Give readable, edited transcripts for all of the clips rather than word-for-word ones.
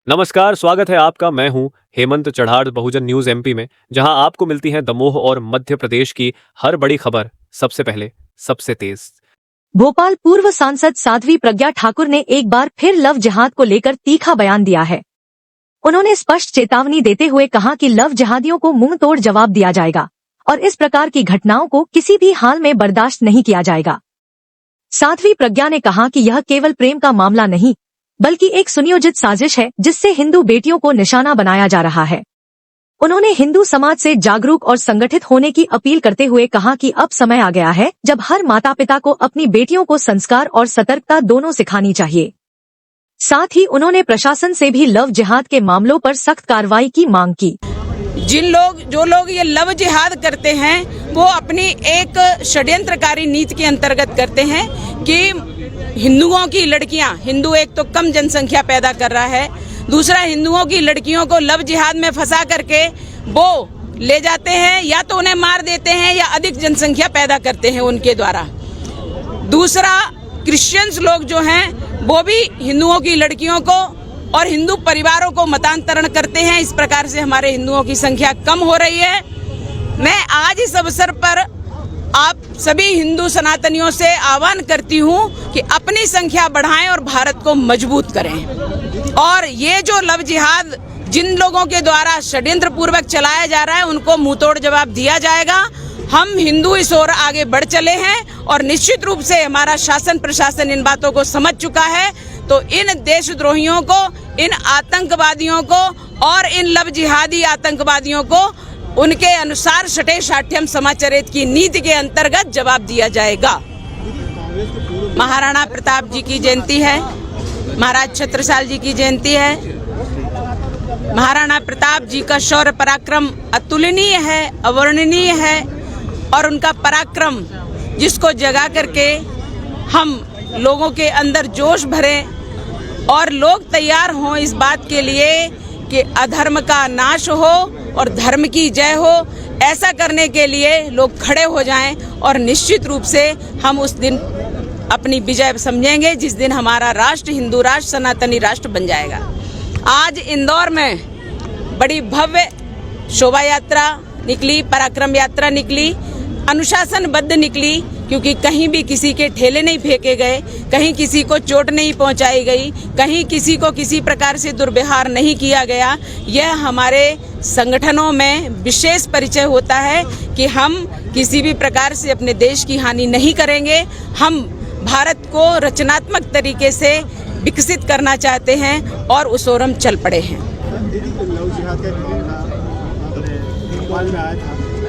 नमस्कार, स्वागत है आपका। मैं हूं हेमंत चढ़ाड़ बहुजन न्यूज एमपी में, जहां आपको मिलती हैं दमोह और मध्य प्रदेश की हर बड़ी खबर सबसे पहले, सबसे तेज। भोपाल पूर्व सांसद साध्वी प्रज्ञा ठाकुर ने एक बार फिर लव जिहाद को लेकर तीखा बयान दिया है। उन्होंने स्पष्ट चेतावनी देते हुए कहा कि लव जिहादियों को मुंह तोड़ जवाब दिया जाएगा और इस प्रकार की घटनाओं को किसी भी हाल में बर्दाश्त नहीं किया जाएगा। साध्वी प्रज्ञा ने कहा कि यह केवल प्रेम का मामला नहीं बल्कि एक सुनियोजित साजिश है जिससे हिंदू बेटियों को निशाना बनाया जा रहा है। उन्होंने हिंदू समाज से जागरूक और संगठित होने की अपील करते हुए कहा कि अब समय आ गया है जब हर माता पिता को अपनी बेटियों को संस्कार और सतर्कता दोनों सिखानी चाहिए। साथ ही उन्होंने प्रशासन से भी लव जिहाद के मामलों पर सख्त कार्रवाई की मांग की। जो लोग ये लव जिहाद करते हैं वो अपनी एक षड्यंत्रकारी नीति के अंतर्गत करते हैं कि हिंदुओं की लड़कियां, हिंदू एक तो कम जनसंख्या पैदा कर रहा है, दूसरा हिंदुओं की लड़कियों को लव जिहाद में फंसा करके वो ले जाते हैं, या तो उन्हें मार देते हैं या अधिक जनसंख्या पैदा करते हैं उनके द्वारा। दूसरा, क्रिश्चियंस लोग जो हैं वो भी हिंदुओं की लड़कियों को और हिंदू परिवारों को मतांतरण करते हैं। इस प्रकार से हमारे हिंदुओं की संख्या कम हो रही है। मैं आज इस अवसर पर आप सभी हिंदू सनातनियों से आह्वान करती हूं कि अपनी संख्या बढ़ाएं और भारत को मजबूत करें। और ये जो लव जिहाद जिन लोगों के द्वारा षड्यंत्र पूर्वक चलाया जा रहा है उनको मुंहतोड़ जवाब दिया जाएगा। हम हिंदू इस ओर आगे बढ़ चले हैं और निश्चित रूप से हमारा शासन प्रशासन इन बातों को समझ चुका है। तो इन देशद्रोहियों को, इन आतंकवादियों को और इन लव जिहादी आतंकवादियों को उनके अनुसार शठे शाठ्यम समाचरित की नीति के अंतर्गत जवाब दिया जाएगा। महाराणा प्रताप जी की जयंती है, महाराज छत्रसाल जी की जयंती है। महाराणा प्रताप जी का शौर्य पराक्रम अतुलनीय है, अवर्णनीय है और उनका पराक्रम जिसको जगा करके हम लोगों के अंदर जोश भरें और लोग तैयार हों इस बात के लिए कि अधर्म का नाश हो और धर्म की जय हो। ऐसा करने के लिए लोग खड़े हो जाएं और निश्चित रूप से हम उस दिन अपनी विजय समझेंगे जिस दिन हमारा राष्ट्र हिंदू राष्ट्र सनातनी राष्ट्र बन जाएगा। आज इंदौर में बड़ी भव्य शोभा यात्रा निकली, पराक्रम यात्रा निकली, अनुशासनबद्ध निकली, क्योंकि कहीं भी किसी के ठेले नहीं फेंके गए, कहीं किसी को चोट नहीं पहुंचाई गई, कहीं किसी को किसी प्रकार से दुर्व्यवहार नहीं किया गया। यह हमारे संगठनों में विशेष परिचय होता है कि हम किसी भी प्रकार से अपने देश की हानि नहीं करेंगे। हम भारत को रचनात्मक तरीके से विकसित करना चाहते हैं और उस ओर हम चल पड़े हैं।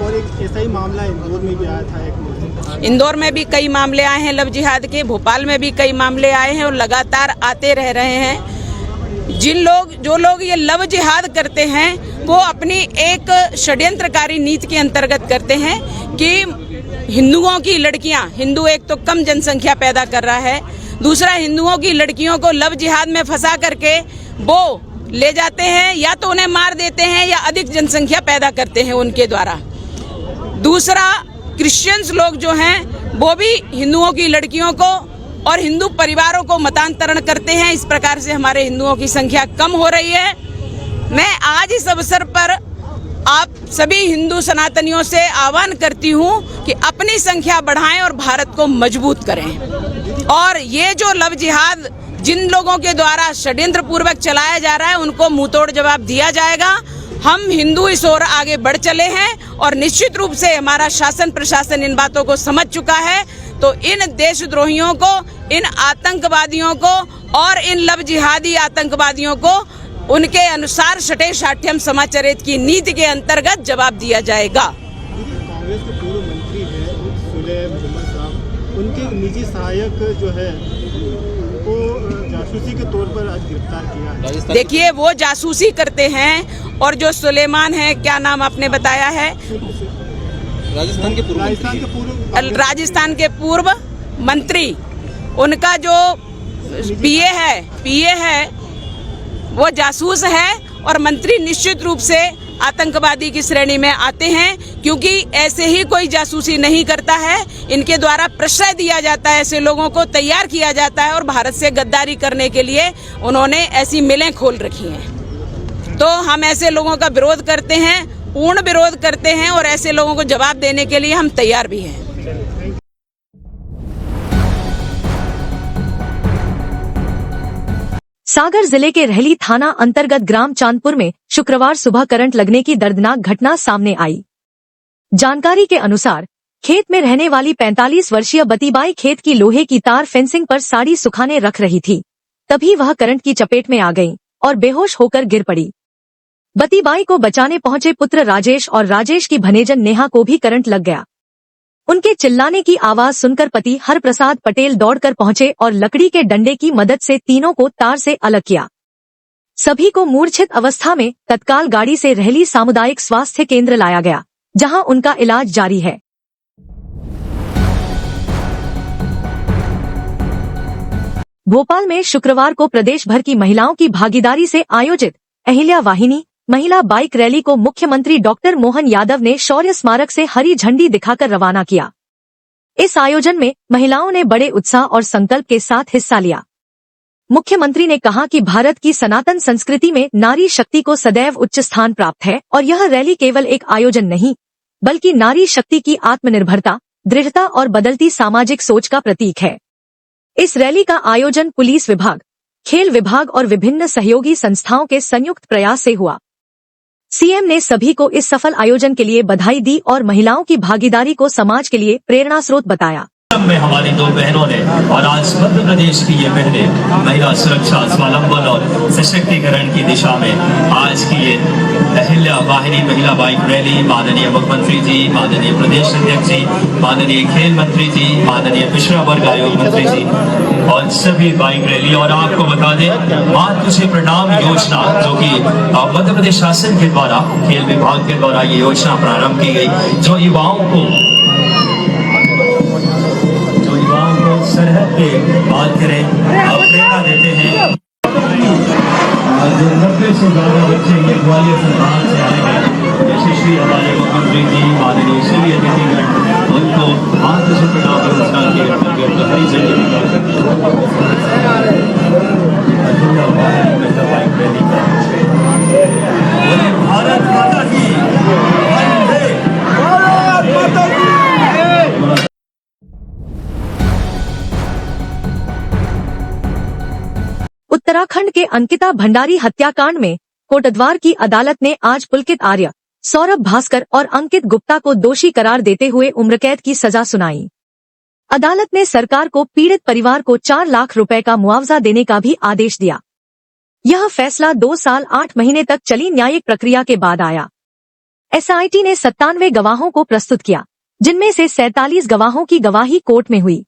और एक ऐसा ही मामला इंदौर में भी आया था। इंदौर में भी कई मामले आए हैं लव जिहाद के, भोपाल में भी कई मामले आए हैं और लगातार आते रह रहे हैं। जो लोग ये लव जिहाद करते हैं वो अपनी एक षड्यंत्रकारी नीति के अंतर्गत करते हैं कि हिंदुओं की लड़कियां, हिंदू एक तो कम जनसंख्या पैदा कर रहा है, दूसरा हिंदुओं की लड़कियों को लव जिहाद में फंसा करके वो ले जाते हैं, या तो उन्हें मार देते हैं या अधिक जनसंख्या पैदा करते हैं उनके द्वारा। दूसरा, क्रिश्चियंस लोग जो हैं वो भी हिंदुओं की लड़कियों को और हिंदू परिवारों को मतांतरण करते हैं। इस प्रकार से हमारे हिंदुओं की संख्या कम हो रही है। मैं आज इस अवसर पर आप सभी हिंदू सनातनियों से आह्वान करती हूं कि अपनी संख्या बढ़ाएं और भारत को मजबूत करें। और ये जो लव जिहाद जिन लोगों के द्वारा षड्यंत्र पूर्वक चलाया जा रहा है उनको मुंहतोड़ जवाब दिया जाएगा। हम हिंदू इस ओर आगे बढ़ चले हैं और निश्चित रूप से हमारा शासन प्रशासन इन बातों को समझ चुका है। तो इन देशद्रोहियों को, इन आतंकवादियों को और इन लव जिहादी आतंकवादियों को उनके अनुसार शठे शाठ्यम समाचरित की नीति के अंतर्गत जवाब दिया जाएगा। कांग्रेस के पूर्व मंत्री हैं सुले मोहम्मद साहब, उनके निजी सहायक जो है वो जासूसी के तौर पर आज गिरफ्तार किया है। देखिए, वो जासूसी करते हैं और जो सुलेमान है, क्या नाम आपने बताया है? राजस्थान के पूर्व मंत्री, उनका जो पीए है वो जासूस है और मंत्री निश्चित रूप से आतंकवादी की श्रेणी में आते हैं, क्योंकि ऐसे ही कोई जासूसी नहीं करता है। इनके द्वारा प्रश्रय दिया जाता है, ऐसे लोगों को तैयार किया जाता है और भारत से गद्दारी करने के लिए उन्होंने ऐसी मिलें खोल रखी हैं। तो हम ऐसे लोगों का विरोध करते हैं, पूर्ण विरोध करते हैं, और ऐसे लोगों को जवाब देने के लिए हम तैयार भी हैं। सागर जिले के रहली थाना अंतर्गत ग्राम चांदपुर में शुक्रवार सुबह करंट लगने की दर्दनाक घटना सामने आई। जानकारी के अनुसार खेत में रहने वाली 45 वर्षीय बतीबाई खेत की लोहे की तार फेंसिंग पर साड़ी सुखाने रख रही थी। तभी वह करंट की चपेट में आ गईं और बेहोश होकर गिर पड़ी। बतीबाई को बचाने पहुंचे पुत्र राजेश और राजेश की भनेजन नेहा को भी करंट लग गया। उनके चिल्लाने की आवाज सुनकर पति हरप्रसाद पटेल दौड़कर पहुंचे और लकड़ी के डंडे की मदद से तीनों को तार से अलग किया। सभी को मूर्छित अवस्था में तत्काल गाड़ी से रहली सामुदायिक स्वास्थ्य केंद्र लाया गया, जहां उनका इलाज जारी है। भोपाल में शुक्रवार को प्रदेश भर की महिलाओं की भागीदारी से आयोजित अहिल्या वाहिनी महिला बाइक रैली को मुख्यमंत्री डॉक्टर मोहन यादव ने शौर्य स्मारक से हरी झंडी दिखाकर रवाना किया। इस आयोजन में महिलाओं ने बड़े उत्साह और संकल्प के साथ हिस्सा लिया। मुख्यमंत्री ने कहा कि भारत की सनातन संस्कृति में नारी शक्ति को सदैव उच्च स्थान प्राप्त है और यह रैली केवल एक आयोजन नहीं, बल्कि नारी शक्ति की आत्मनिर्भरता, दृढ़ता और बदलती सामाजिक सोच का प्रतीक है। इस रैली का आयोजन पुलिस विभाग, खेल विभाग और विभिन्न सहयोगी संस्थाओं के संयुक्त प्रयास से हुआ। सीएम ने सभी को इस सफल आयोजन के लिए बधाई दी और महिलाओं की भागीदारी को समाज के लिए प्रेरणा स्रोत बताया। में हमारी दो बहनों ने और आज मध्य प्रदेश की ये बहनें महिला सुरक्षा, स्वावलंबन और सशक्तिकरण की दिशा में आज की ये अहिल्या वाहिनी महिला बाइक रैली माननीय मुख्यमंत्री जी, माननीय प्रदेश अध्यक्ष जी, माननीय खेल मंत्री जी, माननीय पिछड़ा वर्ग आयोग मंत्री जी और सभी बाइक रैली। और आपको बता दें, मातृ से प्रणाम योजना जो कि मध्य प्रदेश शासन के द्वारा खेल विभाग के द्वारा ये योजना प्रारंभ की गई, जो युवाओं को सरहद पे बात करें, प्रेरणा देते हैं। 90 से ज्यादा बच्चे ये ग्वालियर संभाग से आए हैं। यशस्वी हमारे मुख्यमंत्री जी, माननीय श्री अतिथिगण, उनको हाथ से प्रणाम नमस्कार के अंतर्गत हरी झंडी भारत माता की उत्तराखंड के अंकिता भंडारी हत्याकांड में कोटद्वार की अदालत ने आज पुलकित आर्य, सौरभ भास्कर और अंकित गुप्ता को दोषी करार देते हुए उम्रकैद की सजा सुनाई। अदालत ने सरकार को पीड़ित परिवार को 4 लाख रुपए का मुआवजा देने का भी आदेश दिया। यह फैसला 2 साल 8 महीने तक चली न्यायिक प्रक्रिया के बाद आया। एसआईटी ने 97 गवाहों को प्रस्तुत किया, जिनमें से 47 गवाहों की गवाही कोर्ट में हुई।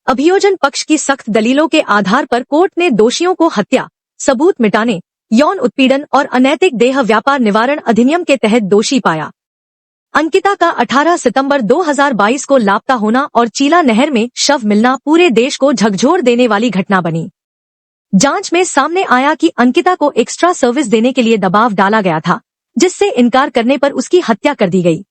अभियोजन पक्ष की सख्त दलीलों के आधार पर कोर्ट ने दोषियों को हत्या, सबूत मिटाने, यौन उत्पीड़न और अनैतिक देह व्यापार निवारण अधिनियम के तहत दोषी पाया। अंकिता का 18 सितंबर 2022 को लापता होना और चीला नहर में शव मिलना पूरे देश को झकझोर देने वाली घटना बनी। जांच में सामने आया कि अंकिता को एक्स्ट्रा सर्विस देने के लिए दबाव डाला गया था, जिससे इनकार करने पर उसकी हत्या कर दी गई।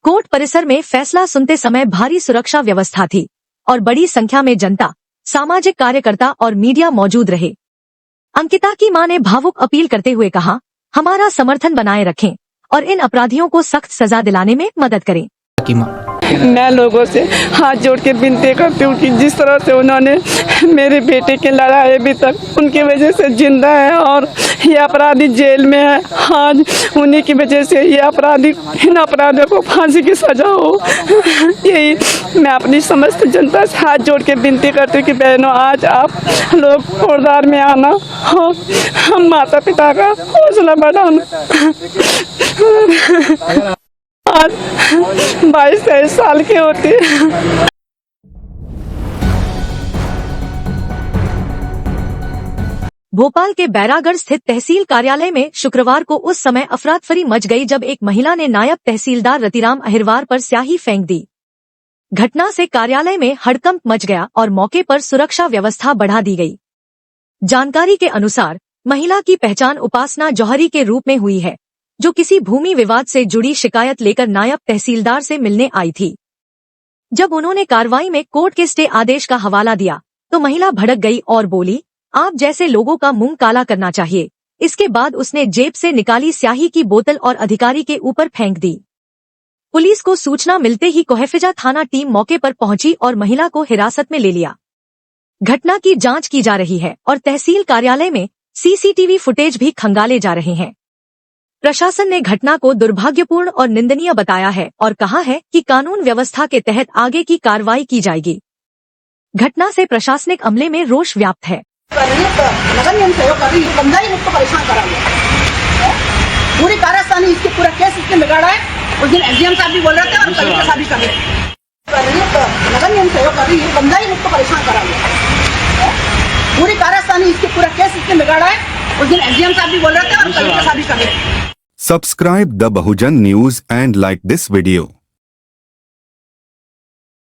कोर्ट परिसर में फैसला सुनते समय भारी सुरक्षा व्यवस्था थी और बड़ी संख्या में जनता, सामाजिक कार्यकर्ता और मीडिया मौजूद रहे। अंकिता की मां ने भावुक अपील करते हुए कहा, हमारा समर्थन बनाए रखें और इन अपराधियों को सख्त सजा दिलाने में मदद करें। मैं लोगों से हाथ जोड़ के विनती करती हूँ कि जिस तरह से उन्होंने मेरे बेटे के लड़ाई अभी तक उनकी वजह से जिंदा है और ये अपराधी जेल में है, आज उन्हीं की वजह से ये अपराधी, इन अपराधियों को फांसी की सजा हो। यही मैं अपनी समस्त जनता से हाथ जोड़ के विनती करती हूँ कि बहनों, आज आप लोग कोटद्वार में आना और हम माता पिता का हौसला बढ़ाना। आज 22-23 साल की होती है। भोपाल के बैरागढ़ स्थित तहसील कार्यालय में शुक्रवार को उस समय अफरातफरी मच गई जब एक महिला ने नायब तहसीलदार रतिराम अहिरवार पर स्याही फेंक दी। घटना से कार्यालय में हड़कंप मच गया और मौके पर सुरक्षा व्यवस्था बढ़ा दी गई। जानकारी के अनुसार महिला की पहचान उपासना जौहरी के रूप में हुई है, जो किसी भूमि विवाद से जुड़ी शिकायत लेकर नायब तहसीलदार से मिलने आई थी। जब उन्होंने कार्रवाई में कोर्ट के स्टे आदेश का हवाला दिया तो महिला भड़क गई और बोली, आप जैसे लोगों का मुंह काला करना चाहिए। इसके बाद उसने जेब से निकाली स्याही की बोतल और अधिकारी के ऊपर फेंक दी। पुलिस को सूचना मिलते ही कोहफिजा थाना टीम मौके पर पहुंची और महिला को हिरासत में ले लिया। घटना की जांच की जा रही है और तहसील कार्यालय में सीसीटीवी फुटेज भी खंगाले जा रहे हैं। प्रशासन ने घटना को दुर्भाग्यपूर्ण और निंदनीय बताया है और कहा है कि कानून व्यवस्था के तहत आगे की कार्रवाई की जाएगी। घटना से प्रशासनिक अमले में रोष व्याप्त है। नगर निगम सहयोग कर रही है, बंदा ही मुझको परेशान करा हुआ पूरी कारस्तानी, इसके पूरा केस इसने बिगाड़ा है। उस दिन एसडीएम साहब भी बोल रहे थे और कलेक्टर साहब भी कर रहे थे। नगर निगम सहयोग कर रही है, बंदा ही मुझको परेशान करा हुआ पूरी कारस्तानी, इसके पूरा केस इसने बिगाड़ा है। उस दिन एसडीएम साहब भी बोल रहे थे और कलेक्टर साहब भी कर रहे थे। Subscribe the Bahujan News and like this video.